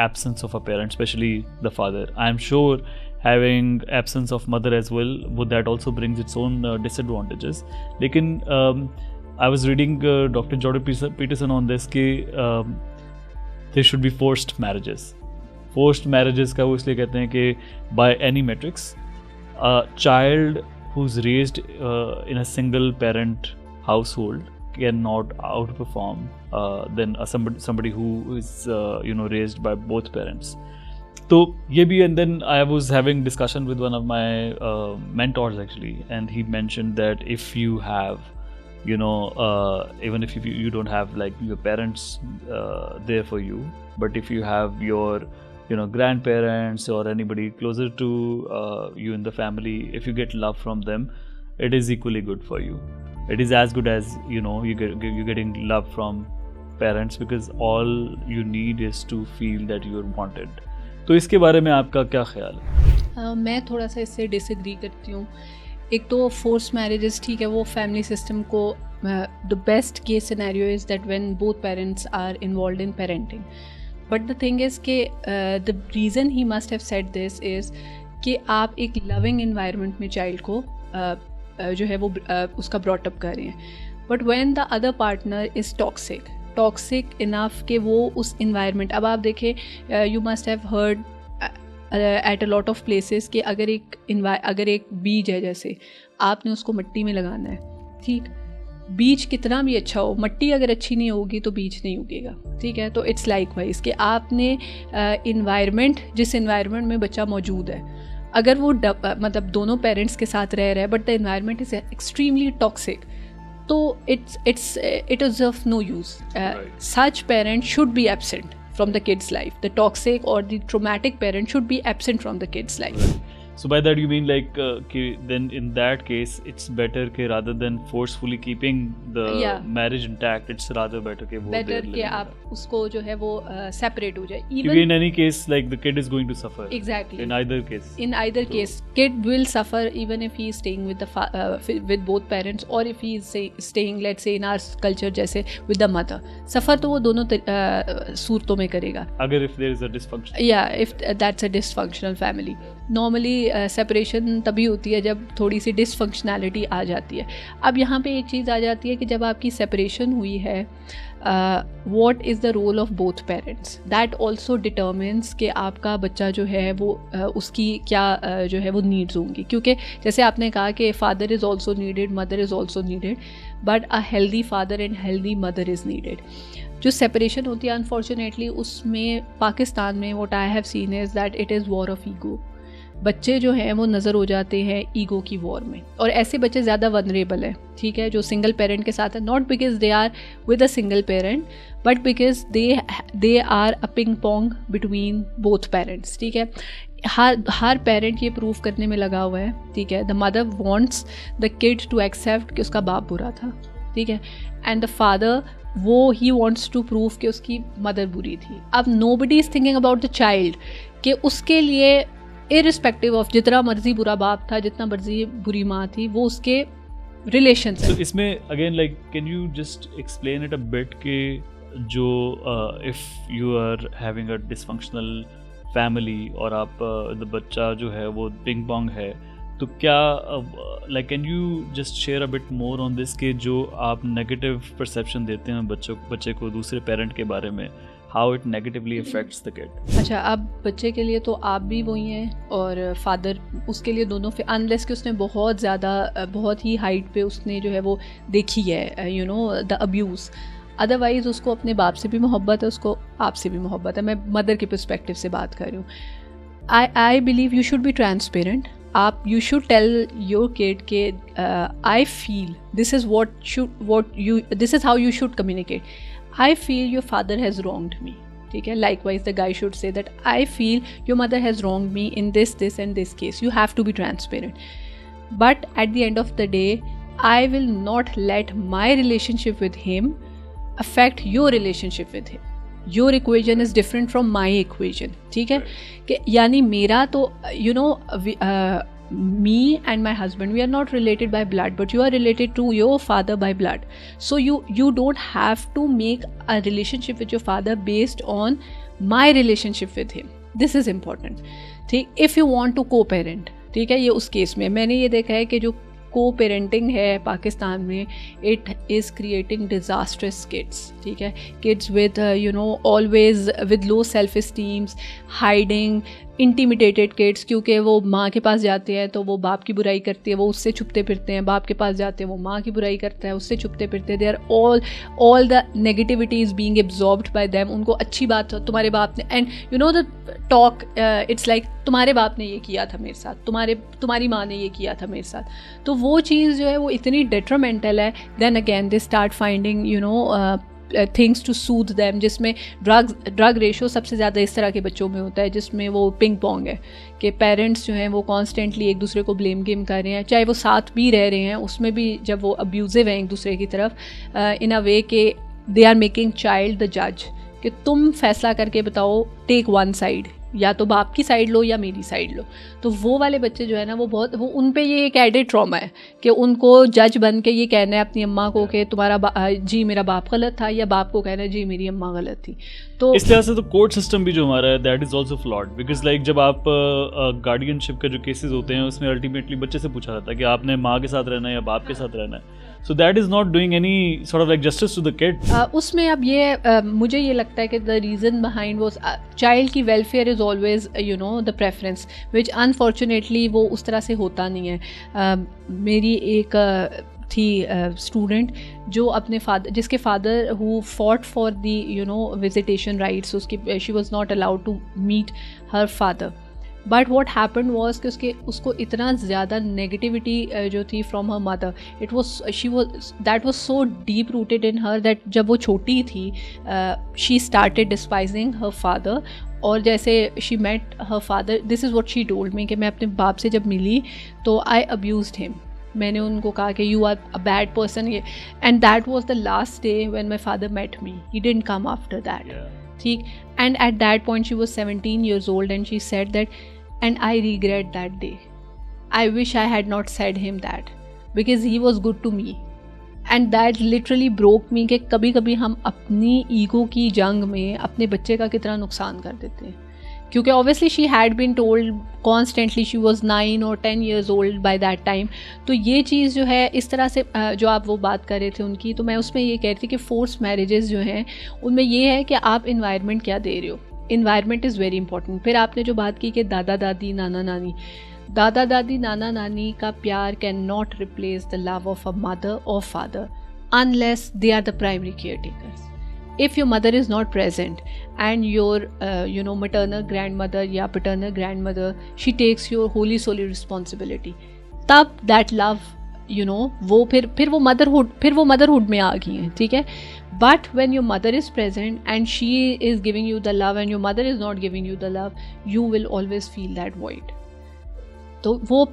absence of a parent, especially the father. I'm sure having absence of mother as well, would that also brings its own disadvantages. लेकिन I was reading Dr. Jordan Peterson on this कि there should be forced marriages. Forced marriages का वो इसलिए कहते हैं कि by any metrics, a child who's raised in a single parent household cannot outperform than somebody who is raised by both parents. So ye bhi, and then I was having discussion with one of my mentors actually, and he mentioned that if you have even if you don't have like your parents there for you, but if you have your grandparents or anybody closer to you in the family, if you get love from them, it is equally good for you. It is as good as you're getting love from parents, because all you need is to feel that you're wanted. तो इसके बारे में आपका क्या ख्याल है? मैं थोड़ा सा इससे डिसएग्री करती हूँ. एक तो फोर्स मैरिजेस ठीक है, वो फैमिली सिस्टम को the best case scenario is that when both parents are involved in parenting. But the thing is कि the reason he must have said this is कि आप एक लविंग इन्वायरमेंट में child को जो है वो उसका ब्रॉटअप कर रहे हैं. But when the other partner is toxic enough कि वो उस इन्वायरमेंट, अब आप देखें you must have heard at a lot of places कि अगर एक बीज है, जैसे आपने उसको मिट्टी में लगाना है, ठीक, बीज कितना भी अच्छा हो, मिट्टी अगर अच्छी नहीं होगी तो बीज नहीं उगेगा. ठीक है, तो इट्स लाइक वाइज कि आपने इन्वायरमेंट, जिस इन्वायरमेंट में बच्चा मौजूद है, अगर वो मतलब दोनों पेरेंट्स के साथ रह रहा है but the environment is extremely toxic, तो it is of no use. Such parent should be absent from the kid's life. The toxic or the traumatic parent should be absent from the kid's life. So by that you mean like then in that case it's better कि rather than forcefully keeping the marriage intact, it's rather better कि वो better कि आप उसको जो है वो separate हो जाए. Even in any case like the kid is going to suffer. Exactly. In either case. In either case, kid will suffer even if he is staying with the with both parents, or if he is staying let's say in our culture जैसे with the mother. Suffer तो वो दोनों सूरतों में करेगा. अगर if there is a dysfunction. Yeah, if that's a dysfunctional family. Normally separation तभी होती है जब थोड़ी सी डिसफंक्शनैलिटी आ जाती है. अब यहाँ पे एक चीज़ आ जाती है कि जब आपकी सेपरेशन हुई है, what is the role of both parents, that also determines कि आपका बच्चा जो है वो उसकी क्या जो है वो नीड्स होंगी. क्योंकि जैसे आपने कहा कि father is also needed, mother is also needed, but a healthy father and healthy mother is needed. जो सेपरेशन होती है अनफॉर्चुनेटली उसमें पाकिस्तान में what I have seen is that it is war of ego. बच्चे जो हैं वो नज़र हो जाते हैं ईगो की वॉर में, और ऐसे बच्चे ज़्यादा वनरेबल हैं. ठीक है, जो सिंगल पेरेंट के साथ है, not because they are with a single parent but because they are a ping pong between both parents. ठीक है, हर पेरेंट ये प्रूव करने में लगा हुआ है. ठीक है, the mother wants the kid to accept कि उसका बाप बुरा था. ठीक है, एंड द फादर वो ही वॉन्ट्स टू प्रूव कि उसकी मदर बुरी थी. अब nobody is thinking about the child कि उसके लिए इररिस्पेक्टिव ऑफ जितना मर्जी बुरा बाप था, जितना मर्जी बुरी माँ थी, वो उसके रिलेशंस हैं. So, इसमें again like can you just explain it a bit कि जो if you are having a dysfunctional family और आप बच्चा जो है वो पिंग पोंग है, तो क्या like can you just share a bit more on this कि जो आप नेगेटिव परसेप्शन देते हैं बच्चे को दूसरे पेरेंट के बारे में, how it negatively affects the kid. अच्छा, अब बच्चे के लिए तो आप भी वही हैं और फादर उसके लिए दोनों, अनलेस कि उसने बहुत ज़्यादा बहुत ही हाइट पे उसने जो है वो देखी है you know the abuse, otherwise उसको अपने बाप से भी मोहब्बत है, उसको आपसे भी मोहब्बत है. मैं मदर के पर्सपेक्टिव से बात कर रही हूँ. I believe you should be transparent. आप you should tell your kid के I feel this is this is how you should communicate. I feel your father has wronged me. ठीक है, likewise the guy should say that I feel your mother has wronged me in this and this case. You have to be transparent. But at the end of the day, I will not let my relationship with him affect your relationship with him. Your equation is different from my equation. ठीक है, कि यानी मेरा तो you know me and my husband, we are not related by blood, but you are related to your father by blood. So you don't have to make a relationship with your father based on my relationship with him, this is important, ठीक. If you want to को parent, ठीक है, ये उस case में मैंने ये देखा है कि जो को पेरेंटिंग है पाकिस्तान में, it is creating disastrous kids, ठीक है. Kids with you know always with low self esteems, hiding, intimidated kids, क्योंकि वो माँ के पास जाते हैं तो वो बाप की बुराई करती है, वो उससे छुपते फिरते हैं. बाप के पास जाते हैं वो माँ की बुराई करता है, उससे छुपते फिरते हैं. They are all the negativity is being absorbed by them. उनको अच्छी बात तुम्हारे बाप ने, and you know the talk, it's like तुम्हारे बाप ने ये किया था मेरे साथ, तुम्हारी माँ ने ये किया था मेरे साथ. तो वो चीज़ जो है वो इतनी डेट्रीमेंटल है. Then again they start finding you know things to soothe them, जिसमें ड्रग रेशो सबसे ज़्यादा इस तरह के बच्चों में होता है, जिसमें वो पिंग पोंग है कि पेरेंट्स जो हैं वो कॉन्स्टेंटली एक दूसरे को ब्लेम गेम कर रहे हैं, चाहे वो साथ भी रह रहे हैं उसमें भी जब वो अब्यूज़िव हैं एक दूसरे की तरफ, इन अ वे के they are making child the जज, कि तुम फैसला करके बताओ, टेक वन साइड, या तो बाप की साइड लो या मेरी साइड लो. तो वो वाले बच्चे जो है ना वो उन पे ये एक एडेड ट्रॉमा है कि उनको जज बन के ये कहना है अपनी अम्मा को कि तुम्हारा जी मेरा बाप गलत था, या बाप को कहना है जी मेरी अम्मा गलत थी. तो इस लिहाज से तो कोर्ट सिस्टम भी जो हमारा है that is also flawed, because like जब आप गार्डियनशिप के जो केसेस होते हैं उसमें अल्टीमेटली बच्चे से पूछा जाता है कि आपने माँ के साथ रहना है या बाप के साथ रहना है. So that is not doing any sort of like justice to the kid. उसमें अब ये मुझे ये लगता है कि the reason behind was child की welfare is always you know the preference, which unfortunately वो उस तरह से होता नहीं है. मेरी एक थी स्टूडेंट जो अपने फादर, जिसके father who fought for the you know visitation rights, उसकी she was not allowed to meet her father. But what happen was कि उसको इतना ज़्यादा नेगेटिविटी जो थी from her mother, it was that was so deep rooted in her that जब वो छोटी थी she started despising her father. और जैसे she met her father, this is what she told me कि मैं अपने बाप से जब मिली तो आई अब्यूज्ड हिम. मैंने उनको कहा कि you are a bad person, and that was the last day when my father met me. He didn't come after that, ठीक. And at that point she was 17 years old and she said that, and I regret that day. I wish I had not said him that because he was good to me. And that literally broke me कि कभी कभी हम अपनी ego की जंग में अपने बच्चे का कितना नुकसान कर देते हैं. क्योंकि obviously she had been told constantly, she was 9 or 10 years old by that time. तो ये चीज़ जो है इस तरह से जो आप वो बात कर रहे थे उनकी, तो मैं उसमें ये कह रही थी कि फोर्स मैरिजेस जो हैं उनमें ये है कि आप इन्वायरमेंट क्या दे रहे हो. Environment is very important. फिर आपने जो बात की कि दादा दादी नाना नानी का प्यार can not replace the love of a mother और father unless they are the primary caretakers. If your mother is not present and your you know maternal grandmother या paternal grandmother, she takes your wholly solely responsibility, तब that love you know वो फिर वो motherhood में आ गई हैं, ठीक है. But when your mother is present and she is giving you the love and your mother is not giving you the love, you will always feel that void. तो वो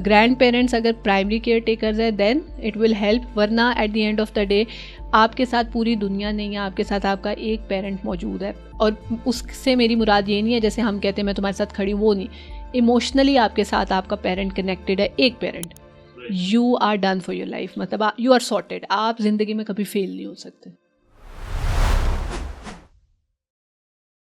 ग्रैंड पेरेंट्स अगर primary care takers है then it will help, वरना at the end of the day आपके साथ पूरी दुनिया नहीं है, आपके साथ आपका एक पेरेंट मौजूद है. और उससे मेरी मुराद ये नहीं है जैसे हम कहते हैं मैं तुम्हारे साथ खड़ी हूँ, वो नहीं. इमोशनली आपके साथ आपका पेरेंट कनेक्टेड है, एक parent. You are done for your life, मतलब यू आर सॉर्टेड, आप ज़िंदगी में कभी फेल नहीं हो सकते.